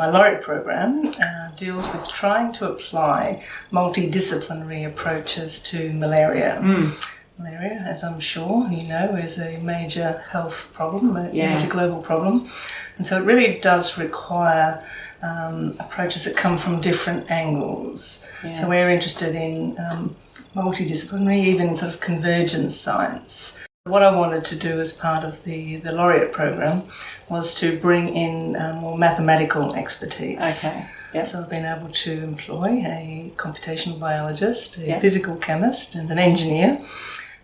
my Laureate program deals with trying to apply multidisciplinary approaches to malaria. Malaria, as I'm sure you know, is a major health problem, a major global problem. And so it really does require approaches that come from different angles. Yeah. So we're interested in multidisciplinary, even sort of convergence science. What I wanted to do as part of the Laureate program was to bring in more mathematical expertise. Okay. Yep. So I've been able to employ a computational biologist, a physical chemist and an engineer.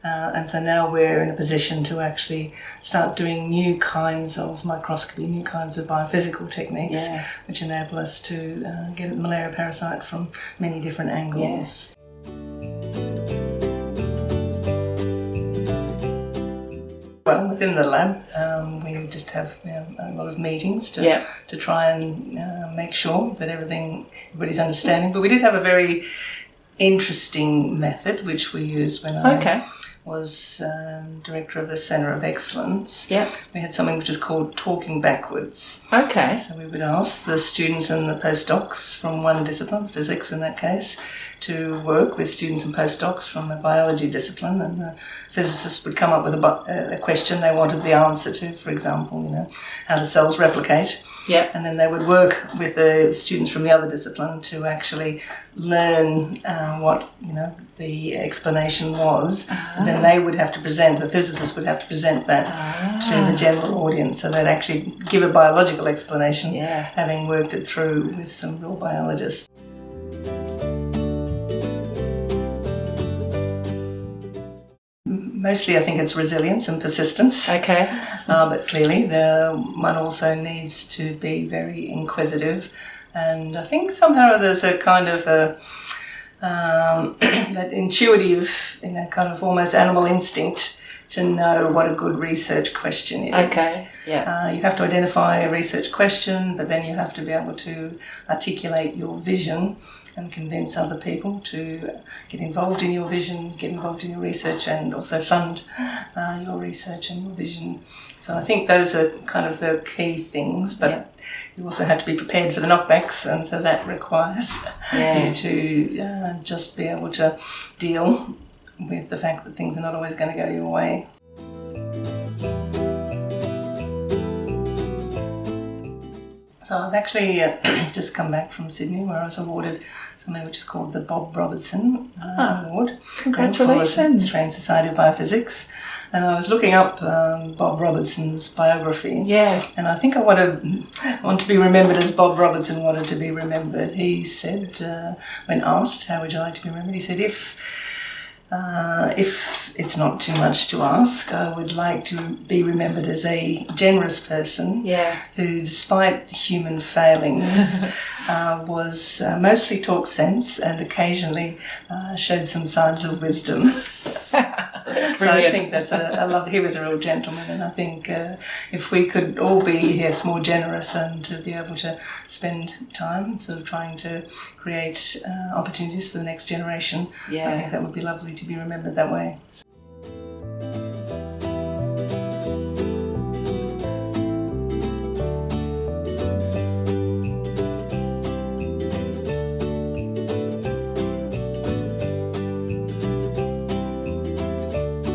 And so now we're in a position to actually start doing new kinds of microscopy, new kinds of biophysical techniques, which enable us to get at the malaria parasite from many different angles. Well, within the lab, we just have a lot of meetings to try and make sure that everybody's understanding. But we did have a very interesting method which we used when I was director of the Centre of Excellence. We had something which is called talking backwards. So we would ask the students and the postdocs from one discipline, physics in that case, to work with students and postdocs from a biology discipline, and the physicists would come up with a question they wanted the answer to, for example, how do cells replicate? And then they would work with the students from the other discipline to actually learn what the explanation was. And then they would have to present, the physicists would have to present that to the general audience, so they'd actually give a biological explanation, having worked it through with some real biologists. Mostly I think it's resilience and persistence. But clearly one also needs to be very inquisitive, and I think somehow there's a kind of that intuitive, kind of almost animal instinct to know what a good research question is. You have to identify a research question, but then you have to be able to articulate your vision and convince other people to get involved in your vision, get involved in your research, and also fund your research and your vision. So I think those are kind of the key things, but you also have to be prepared for the knockbacks, and so that requires you to just be able to deal with the fact that things are not always going to go your way. So I've actually just come back from Sydney, where I was awarded something which is called the Bob Robertson Award. Congratulations. For the Australian Society of Biophysics. And I was looking up Bob Robertson's biography. And I think I want to be remembered as Bob Robertson wanted to be remembered. He said, when asked, how would you like to be remembered? He said, if it's not too much to ask, I would like to be remembered as a generous person who, despite human failings, was mostly talked sense and occasionally showed some signs of wisdom. So I think that's he was a real gentleman, and I think if we could all be more generous and to be able to spend time sort of trying to create opportunities for the next generation, I think that would be lovely to be remembered that way.